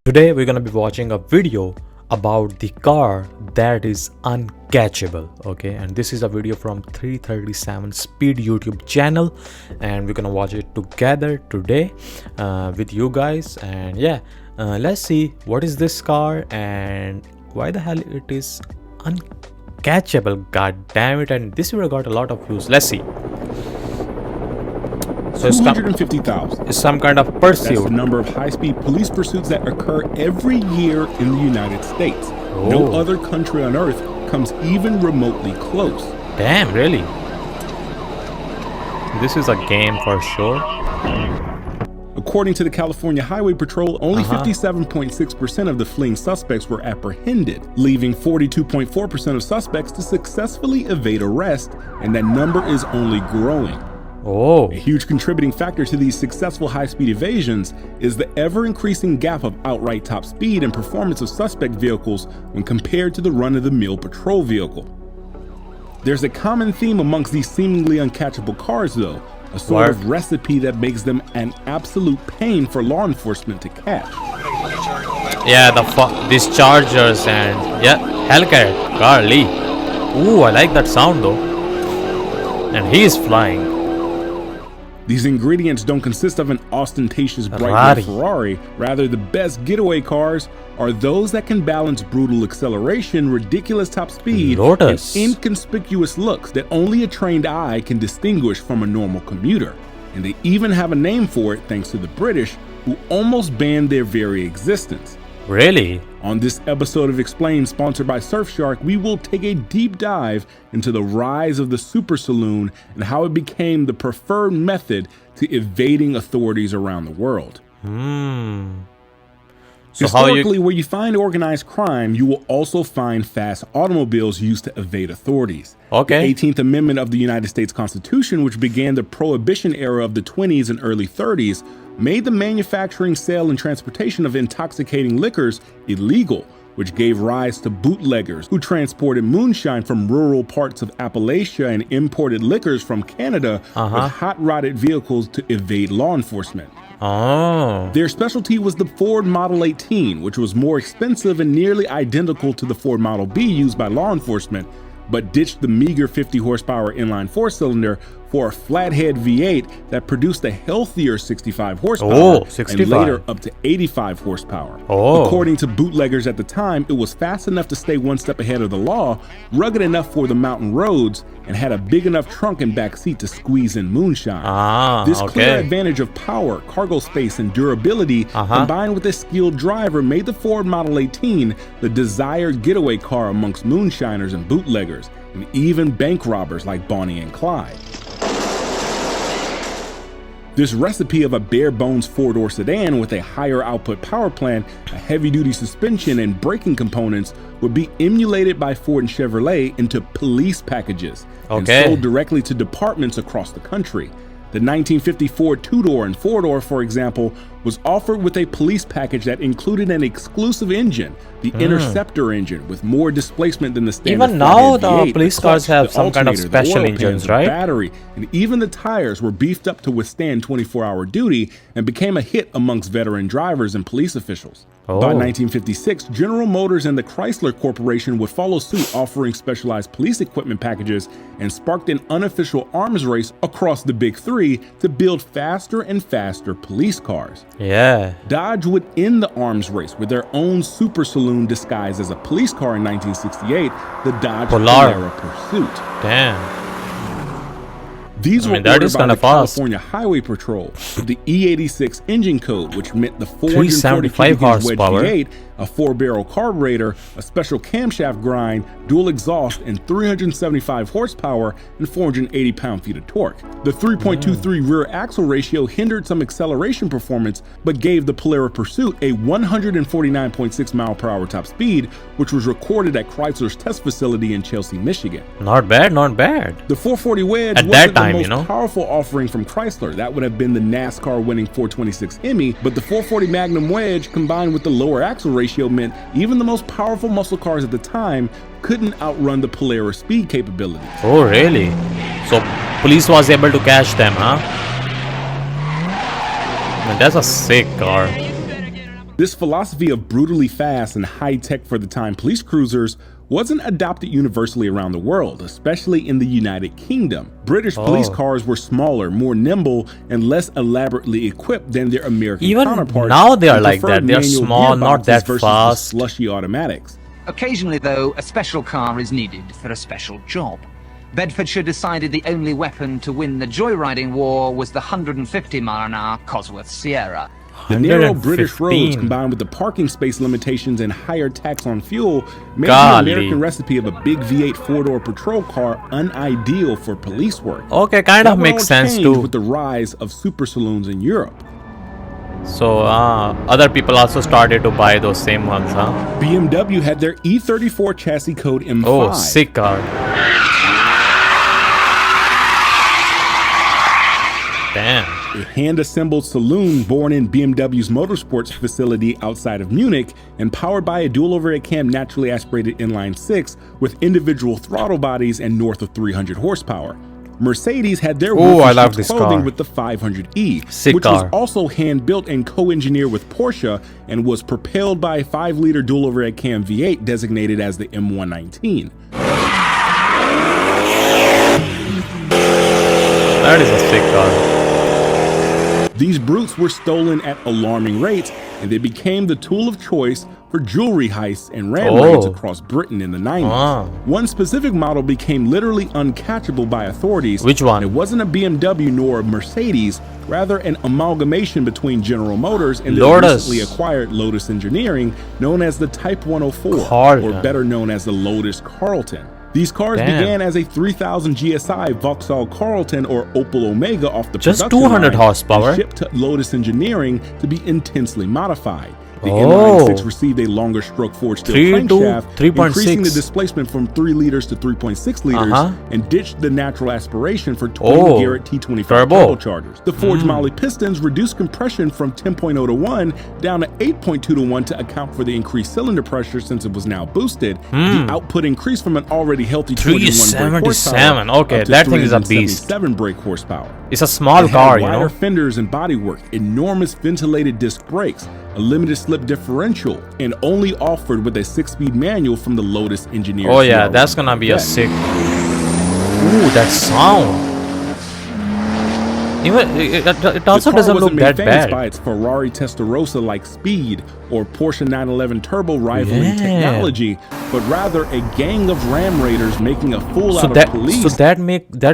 Today we're gonna be watching a video about the car that is uncatchable. Okay, and this is a video from 337 Speed YouTube channel, and we're gonna watch it together today with you guys. And yeah, let's see what is this car and why the hell it is uncatchable. God damn it! And this video got a lot of views. Let's see. So 250,000 is some kind of pursuit. That's the number of high-speed police pursuits that occur every year in the United States. No other country on earth comes even remotely close. Damn, really? This is a game for sure. According to the California Highway Patrol, only 57.6% of the fleeing suspects were apprehended, leaving 42.4% of suspects to successfully evade arrest, and that number is only growing. A huge contributing factor to these successful high-speed evasions is the ever-increasing gap of outright top speed and performance of suspect vehicles when compared to the run-of-the-mill patrol vehicle. There's a common theme amongst these seemingly uncatchable cars, though, a sort of recipe that makes them an absolute pain for law enforcement to catch. Yeah, these Chargers and yeah, Hellcat, golly. Ooh, I like that sound though. And he is flying. These ingredients don't consist of an ostentatious bright red Ferrari. Rather, the best getaway cars are those that can balance brutal acceleration, ridiculous top speed, and inconspicuous looks that only a trained eye can distinguish from a normal commuter. And they even have a name for it thanks to the British, who almost banned their very existence. Really? On this episode of Explained, sponsored by Surfshark, we will take a deep dive into the rise of the super saloon and how it became the preferred method to evading authorities around the world. So historically, where you find organized crime, you will also find fast automobiles used to evade authorities. The 18th Amendment of the United States Constitution, which began the Prohibition era of the 20s and early 30s, made the manufacturing, sale, and transportation of intoxicating liquors illegal, which gave rise to bootleggers who transported moonshine from rural parts of Appalachia and imported liquors from Canada with hot-rodded vehicles to evade law enforcement. Their specialty was the Ford Model 18, which was more expensive and nearly identical to the Ford Model B used by law enforcement, but ditched the meager 50 horsepower inline four-cylinder for a flathead V8 that produced a healthier 65 horsepower and later up to 85 horsepower. According to bootleggers at the time, it was fast enough to stay one step ahead of the law, rugged enough for the mountain roads, and had a big enough trunk and back seat to squeeze in moonshine. This clear advantage of power, cargo space, and durability combined with a skilled driver made the Ford Model 18 the desired getaway car amongst moonshiners and bootleggers, and even bank robbers like Bonnie and Clyde. This recipe of a bare-bones four-door sedan with a higher output power plant, a heavy-duty suspension, and braking components would be emulated by Ford and Chevrolet into police packages and sold directly to departments across the country. The 1954 two-door and four-door, for example, was offered with a police package that included an exclusive engine, the Interceptor engine, with more displacement than the standard. Even now, the police cars have some kind of special engines, right? Battery, and even the tires were beefed up to withstand 24-hour duty and became a hit amongst veteran drivers and police officials. By 1956, General Motors and the Chrysler Corporation would follow suit, offering specialized police equipment packages, and sparked an unofficial arms race across the big three to build faster and faster police cars. Dodge would end the arms race with their own super saloon disguised as a police car in 1968, the Dodge Polara Pursuit. These were ordered by the California Highway Patrol with the E86 engine code, which meant the 440 cubic inch wedge V8, a 4-barrel carburetor, a special camshaft grind, dual exhaust, and 375 horsepower and 480 pound-feet of torque. The 3.23 rear axle ratio hindered some acceleration performance, but gave the Polara Pursuit a 149.6 mile-per-hour top speed, which was recorded at Chrysler's test facility in Chelsea, Michigan. Not bad, not bad. The 440 wedge wasn't the most powerful offering from Chrysler. That would have been the NASCAR-winning 426 Hemi, but the 440 Magnum wedge, combined with the lower axle ratio, meant even the most powerful muscle cars at the time couldn't outrun the Polara speed capability. Really? So police was able to catch them, huh? Man, that's a sick car. This philosophy of brutally fast and high-tech for the time police cruisers wasn't adopted universally around the world, especially in the United Kingdom. British police cars were smaller, more nimble, and less elaborately equipped than their American counterparts. Now they are like that. They are small, not that fast. Slushy automatics. Occasionally, though, a special car is needed for a special job. Bedfordshire decided the only weapon to win the joyriding war was the 150-mile-an-hour Cosworth Sierra. The narrow British roads combined with the parking space limitations and higher tax on fuel made the American recipe of a big V8 four-door patrol car unideal for police work. Okay, kind of makes sense too. With the rise of super saloons in Europe. So other people also started to buy those same ones, huh? BMW had their E34 chassis code M5. Oh, sick car. Damn. A hand-assembled saloon born in BMW's motorsports facility outside of Munich and powered by a dual overhead cam naturally aspirated inline-six with individual throttle bodies and north of 300 horsepower. Mercedes had their clothing with the 500e, which was also hand-built and co-engineered with Porsche and was propelled by a 5-liter dual overhead cam V8 designated as the M119. That is a sick car. These brutes were stolen at alarming rates, and they became the tool of choice for jewelry heists and ram raids across Britain in the 90s. One specific model became literally uncatchable by authorities. Which one? It wasn't a BMW nor a Mercedes, rather an amalgamation between General Motors and the recently acquired Lotus Engineering, known as the Type 104, or better known as the Lotus Carlton. These cars began as a 3000 GSI Vauxhall Carlton or Opel Omega off the just production 200 line horsepower, and shipped to Lotus Engineering to be intensely modified. The inline-six received a longer stroke forged steel crankshaft, increasing the displacement from 3 liters to 3.6 liters, and ditched the natural aspiration for twin Garrett T25 turbochargers. The forged moly pistons reduced compression from 10.0 to 1 down to 8.2 to 1 to account for the increased cylinder pressure since it was now boosted. The output increased from an already healthy 21 brake horsepower okay, that thing is a beast. 7 brake horsepower. It's a small car, you know. Wider fenders and bodywork, enormous ventilated disc brakes, a limited slip differential, and only offered with a 6-speed manual from the Lotus Engineering. Oh yeah, that's gonna be a sick. Ooh, that sound. Even it also doesn't look that bad. By its Ferrari Testarossa-like speed or Porsche 911 turbo rivaling technology, but rather a gang of ram raiders making a fool out of police. So that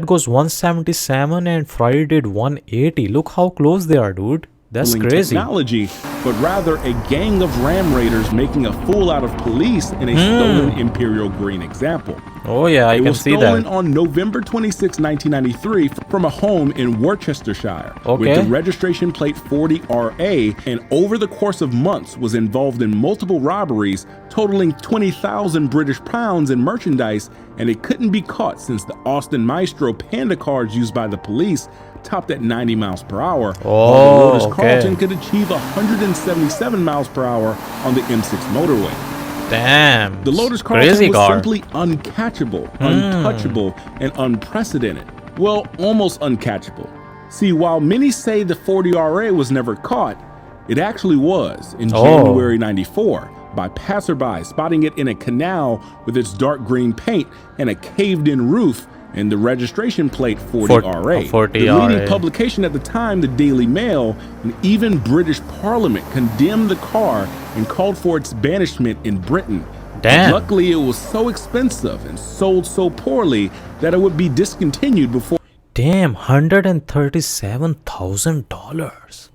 goes 177 and Ferrari did 180. Look how close they are, dude. That's crazy. Technology, but rather a gang of ram raiders making a fool out of police in a stolen Imperial Green example. Oh yeah, I can see that. It was stolen on November 26, 1993 from a home in Worcestershire with the registration plate 40RA, and over the course of months was involved in multiple robberies totaling 20,000 British pounds in merchandise, and it couldn't be caught since the Austin Maestro Panda cars used by the police topped at 90 miles per hour, while the Lotus Carlton could achieve 177 miles per hour on the M6 motorway. Damn. The Lotus Carlton was simply uncatchable, untouchable, and unprecedented. Well, almost uncatchable. See, while many say the 40RA was never caught, it actually was in January '94 by passersby spotting it in a canal with its dark green paint and a caved-in roof and the registration plate 40RA. The leading publication at the time, the Daily Mail, and even British Parliament condemned the car and called for its banishment in Britain. Damn. But luckily, it was so expensive and sold so poorly that it would be discontinued before. Damn, $137,000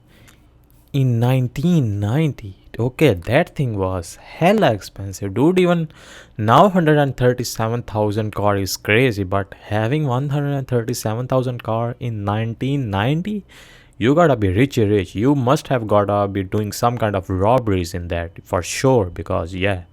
in 1990. Okay, that thing was hella expensive, dude. Even now 137,000 car is crazy, but having 137,000 car in 1990, you gotta be rich. You must have gotta be doing some kind of robberies in that for sure, because I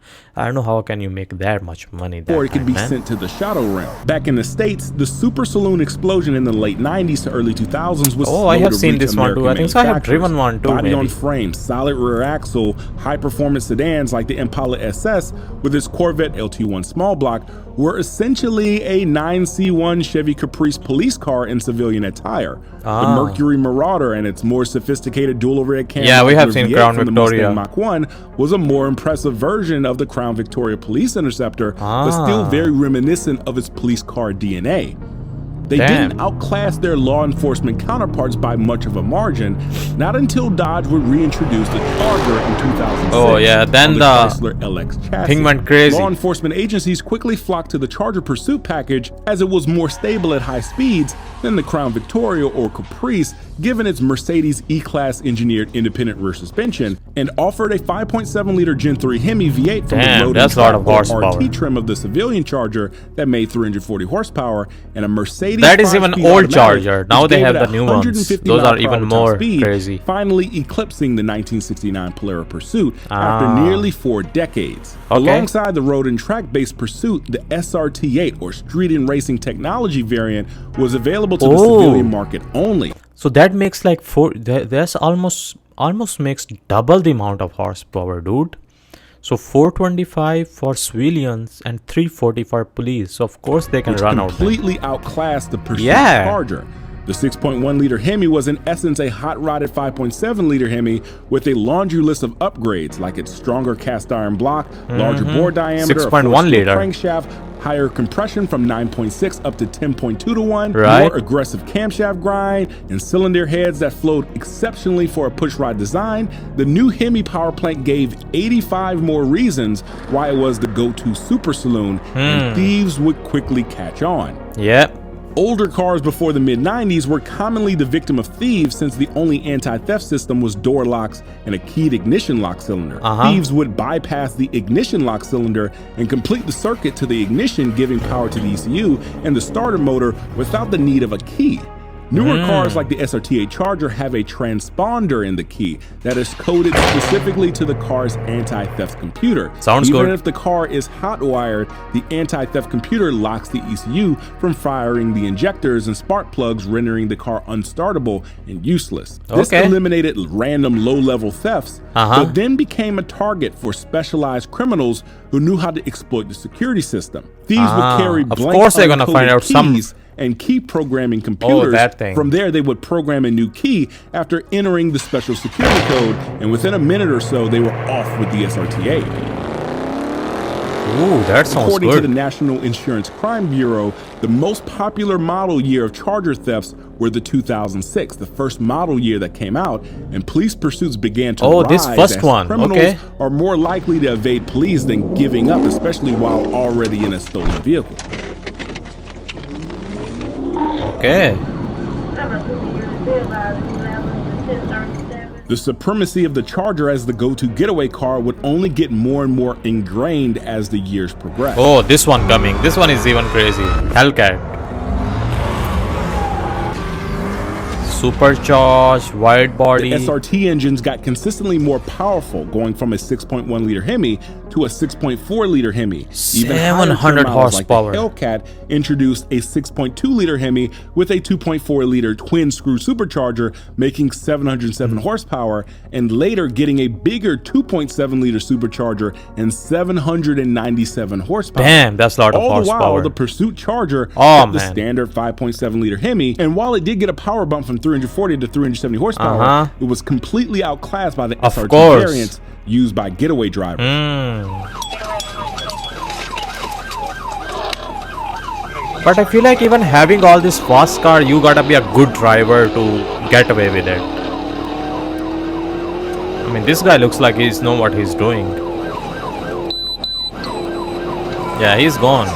don't know how can you make that much money that or it could be sent to the shadow realm. Back in the States, the super saloon explosion in the late 90s to early 2000s was I have seen this one too. I think so. I have driven one too. Body on frame, solid rear axle, high performance sedans like the Impala SS with its Corvette LT1 small block were essentially a 9C1 Chevy Caprice police car in civilian attire. The Mercury Marauder and its more sophisticated dual overhead camera. Yeah, we have seen Crown from Victoria. The Mach 1 was a more impressive version of the Crown Victoria Police Interceptor, but still very reminiscent of its police car DNA. They didn't outclass their law enforcement counterparts by much of a margin, not until Dodge would reintroduce the Charger in 2006. Oh yeah, then the Chrysler LX chassis. Thing went crazy. Law enforcement agencies quickly flocked to the Charger Pursuit package as it was more stable at high speeds than the Crown Victoria or Caprice, given its Mercedes E-Class engineered independent rear suspension, and offered a 5.7-liter Gen 3 Hemi V8 from the Road and Track or RT trim of the civilian Charger that made 340 horsepower, and a Mercedes. That is even old Charger. Now they have the new ones. Those are even more crazy. Finally eclipsing the 1969 Polara Pursuit after nearly 4 decades. Alongside the Road and Track based Pursuit, the SRT8 or Street and Racing Technology variant was available to the civilian market only. So that makes like that's almost makes double the amount of horsepower, dude. So 425 for civilians and 340 for police. So of course they can run out. Completely outclassed the Pursuit Charger. The 6.1-liter Hemi was in essence a hot-rodded 5.7-liter Hemi with a laundry list of upgrades like its stronger cast iron block, larger bore diameter, 6.1-liter crankshaft, higher compression from 9.6 up to 10.2 to 1, more aggressive camshaft grind, and cylinder heads that flowed exceptionally for a pushrod design. The new Hemi power plant gave 85 more reasons why it was the go-to super saloon, and thieves would quickly catch on. Yep. Older cars before the mid-90s were commonly the victim of thieves since the only anti-theft system was door locks and a keyed ignition lock cylinder. Thieves would bypass the ignition lock cylinder and complete the circuit to the ignition, giving power to the ECU and the starter motor without the need of a key. Newer cars like the SRT8 Charger have a transponder in the key that is coded specifically to the car's anti-theft computer. Sounds good. Even if the car is hot-wired, the anti-theft computer locks the ECU from firing the injectors and spark plugs, rendering the car unstartable and useless. This eliminated random low-level thefts, but then became a target for specialized criminals who knew how to exploit the security system. Thieves would carry blank, of course they're gonna find out keys and key programming computers. From there, they would program a new key after entering the special security code, and within a minute or so, they were off with the SRT8. Ooh, that sounds According good. to the National Insurance Crime Bureau, the most popular model year of Charger thefts were the 2006, the first model year that came out, and police pursuits began to rise this first as one, criminals are more likely to evade police than giving up, especially while already in a stolen vehicle. The supremacy of the Charger as the go-to getaway car would only get more and more ingrained as the years progressed. Oh, this one coming. This one is even crazy. Hellcat. Supercharged, wide body. The SRT engines got consistently more powerful, going from a 6.1-liter Hemi to a 6.4-liter Hemi. 700 horsepower. Like the Hellcat introduced a 6.2-liter Hemi with a 2.4-liter twin-screw supercharger, making 707 horsepower, and later getting a bigger 2.7-liter supercharger and 797 horsepower. Damn, that's a lot of horsepower. All the while, the Pursuit Charger had the standard 5.7-liter Hemi, and while it did get a power bump from 340 to 370 horsepower, it was completely outclassed by the SRT variants used by getaway drivers. But I feel like even having all this fast car, you gotta be a good driver to get away with it. I mean, this guy looks like he's know what he's doing. Yeah, he's gone.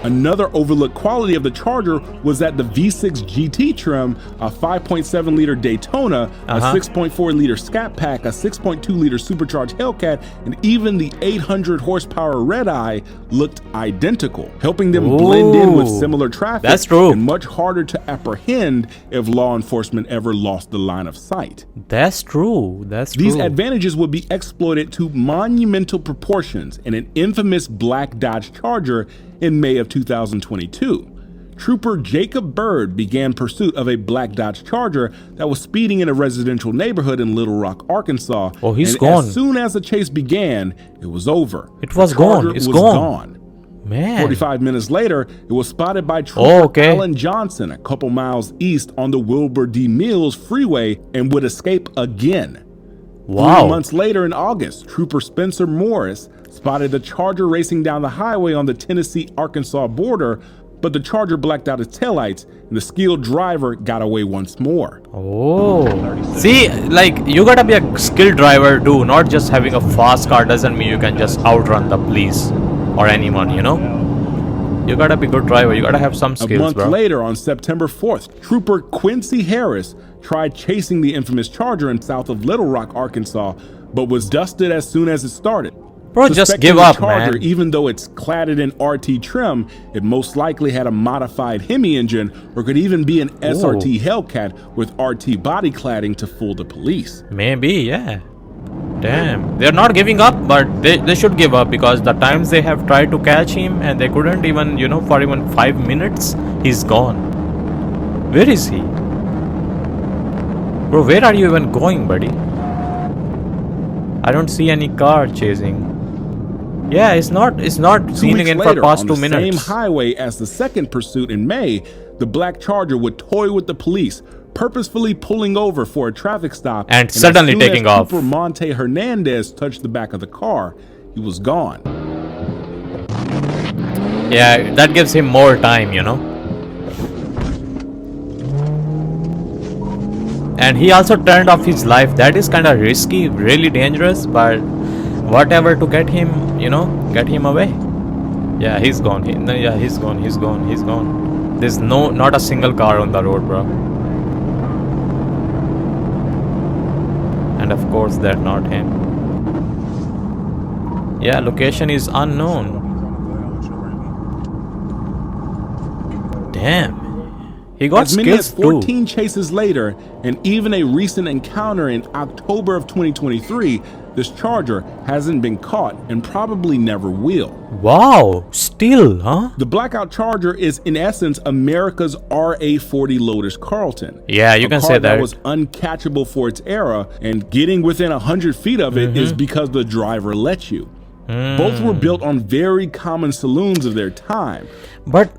Another overlooked quality of the Charger was that the V6 GT trim, a 5.7-liter Daytona, a 6.4-liter Scat Pack, a 6.2-liter supercharged Hellcat, and even the 800 horsepower Red Eye looked identical, helping them blend in with similar traffic. That's true. And much harder to apprehend if law enforcement ever lost the line of sight. That's true. That's true. These advantages would be exploited to monumental proportions in an infamous black Dodge Charger in May of 2022. Trooper Jacob Bird began pursuit of a black Dodge Charger that was speeding in a residential neighborhood in Little Rock, Arkansas. Oh, he's and gone. As soon as the chase began, it was over. It was gone. It's gone. Man. 45 minutes later, it was spotted by Trooper Alan Johnson a couple miles east on the Wilbur D. Mills Freeway and would escape again. Wow. 3 months later in August, Trooper Spencer Morris spotted the Charger racing down the highway on the Tennessee-Arkansas border, but the Charger blacked out its taillights and the skilled driver got away once more. Oh, see, like, you gotta be a skilled driver too. Not just having a fast car doesn't mean you can just outrun the police or anyone, you know. You gotta be a good driver. You gotta have some skills, A month bro. later, on September 4th, Trooper Quincy Harris tried chasing the infamous Charger in south of Little Rock, Arkansas, but was dusted as soon as it started. Bro, just Suspecting give the up, Charger, man. Even though it's cladded in RT trim, it most likely had a modified Hemi engine or could even be an SRT Hellcat with RT body cladding to fool the police. Maybe, yeah. Damn, they're not giving up, but they should give up, because the times they have tried to catch him and they couldn't even, you know, for even 5 minutes, he's gone. Where is he? Bro, where are you even going, buddy? I don't see any car chasing. Yeah, it's not seen again for past 2 minutes. On the same highway as the second pursuit in May, the black Charger would toy with the police, purposefully pulling over for a traffic stop and suddenly taking off. Trooper Monte Hernandez touched the back of the car, he was gone. Yeah, that gives him more time, you know. And he also turned off his life. That is kind of risky, really dangerous, but whatever to get him, you know, get him away. Yeah, he's gone. He's gone. There's not a single car on the road, bro. And of course, that's not him. Yeah, location is unknown. Damn. He got as many as skills 14 too. chases later, and even a recent encounter in October of 2023, this Charger hasn't been caught and probably never will. Wow, still, huh? The blackout Charger is in essence America's RA40 Lotus Carlton. Yeah, you can say that. That was uncatchable for its era, and getting within 100 feet of it is because the driver let you. Both were built on very common saloons of their time. But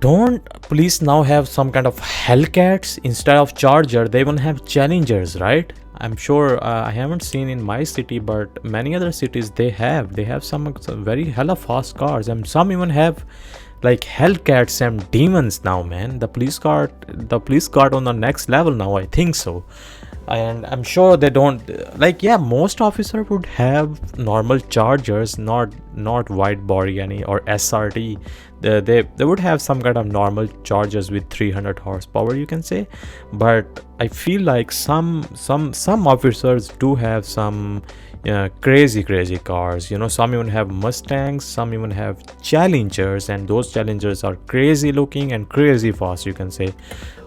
don't police now have some kind of Hellcats instead of Charger? They even have Challengers, right? I'm sure I haven't seen in my city, but many other cities they have some very hella fast cars, and some even have like Hellcats and demons now, man. The police car on the next level now, I think so. And I'm sure they don't, like, yeah, most officer would have normal Chargers, not wide body any or SRT. They would have some kind of normal Chargers with 300 horsepower, you can say. But I feel like some officers do have some crazy cars, you know. Some even have Mustangs, some even have Challengers, and those Challengers are crazy looking and crazy fast, you can say.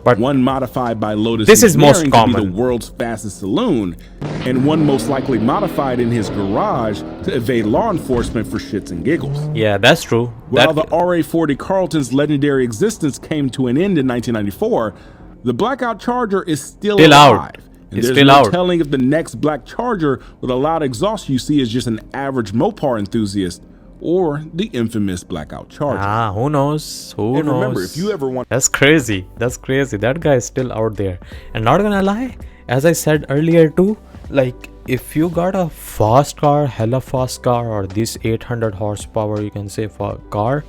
But one modified by Lotus this is most common, to be the world's fastest saloon, and one most likely modified in his garage to evade law enforcement for shits and giggles. Yeah, that's true. While the RA40 Carlton's legendary existence came to an end in 1994, the blackout Charger is still alive. Out. And it's there's still no out. telling if the next black Charger with a loud exhaust you see is just an average Mopar enthusiast or the infamous blackout Charger. Who knows? Who knows? Remember, if you ever want... That's crazy. That guy is still out there. And not gonna lie, as I said earlier too, like, if you got a fast car, hella fast car, or this 800 horsepower, you can say, for car,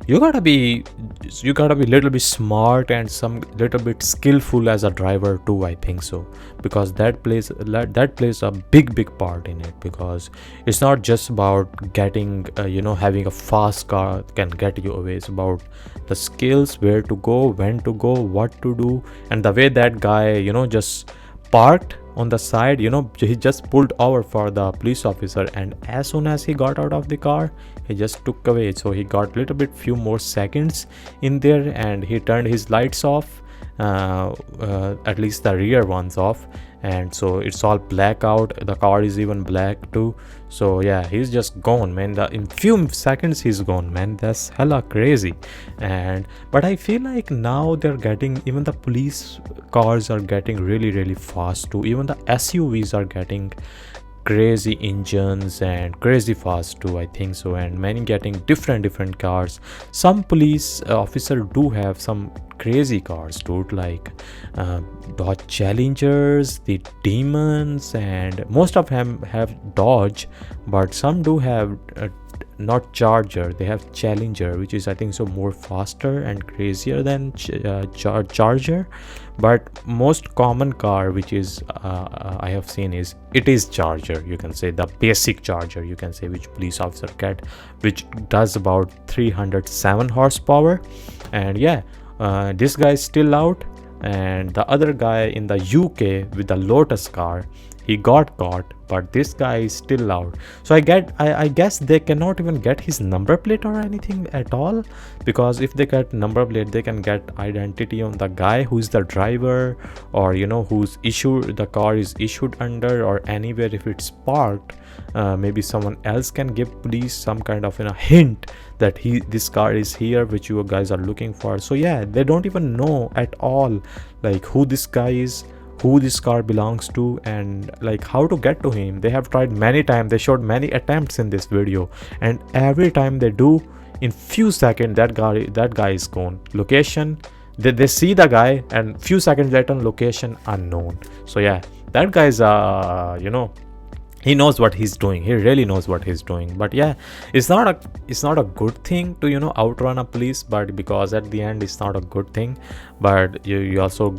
you gotta be little bit smart and some little bit skillful as a driver too, I think so, because that plays a big part in it, because it's not just about getting having a fast car can get you away. It's about the skills, where to go, when to go, what to do. And the way that guy just parked on the side, he just pulled over for the police officer, and as soon as he got out of the car, he just took away. So he got little bit few more seconds in there, and he turned his lights off, at least the rear ones off, and so it's all black out. The car is even black too. So yeah, he's just gone, man. In few seconds he's gone, man. That's hella crazy. And but I feel like now they're getting, even the police cars are getting really fast too. Even the SUVs are getting crazy engines and crazy fast too, I think so. And many getting different cars. Some police officer do have some crazy cars dude, like Dodge Challengers, the Demons, and most of them have Dodge, but some do have not Charger, they have Challenger, which is I think so more faster and crazier than Charger. But most common car which is I have seen is Charger, you can say, the basic Charger, you can say, which police officer get, which does about 307 horsepower. And yeah, this guy is still out, and the other guy in the UK with the Lotus car, he got caught, but this guy is still out. So I guess they cannot even get his number plate or anything at all, because if they get number plate, they can get identity on the guy who's the driver, or who's issued the car is issued under, or anywhere if it's parked. Maybe someone else can give police some kind of hint that this car is here, which you guys are looking for. So yeah, they don't even know at all like who this guy is, who this car belongs to, and like how to get to him. They have tried many times, they showed many attempts in this video, and every time they do, in few seconds that guy is gone. Location, they see the guy, and few seconds later location unknown. So yeah, that guy's he knows what he's doing. He really knows what he's doing. But yeah, it's not a good thing to outrun a police, but because at the end it's not a good thing, but you also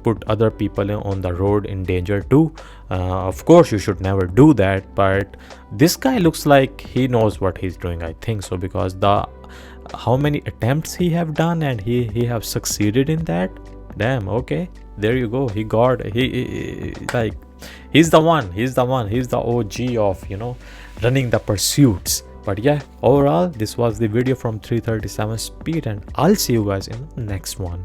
put other people on the road in danger too. Of course you should never do that, but this guy looks like he knows what he's doing, I think so, because how many attempts he have done, and he have succeeded in that. Damn, okay, there you go. He's the one, he's the OG of running the pursuits. But yeah, overall this was the video from 337 Speed, and I'll see you guys in the next one.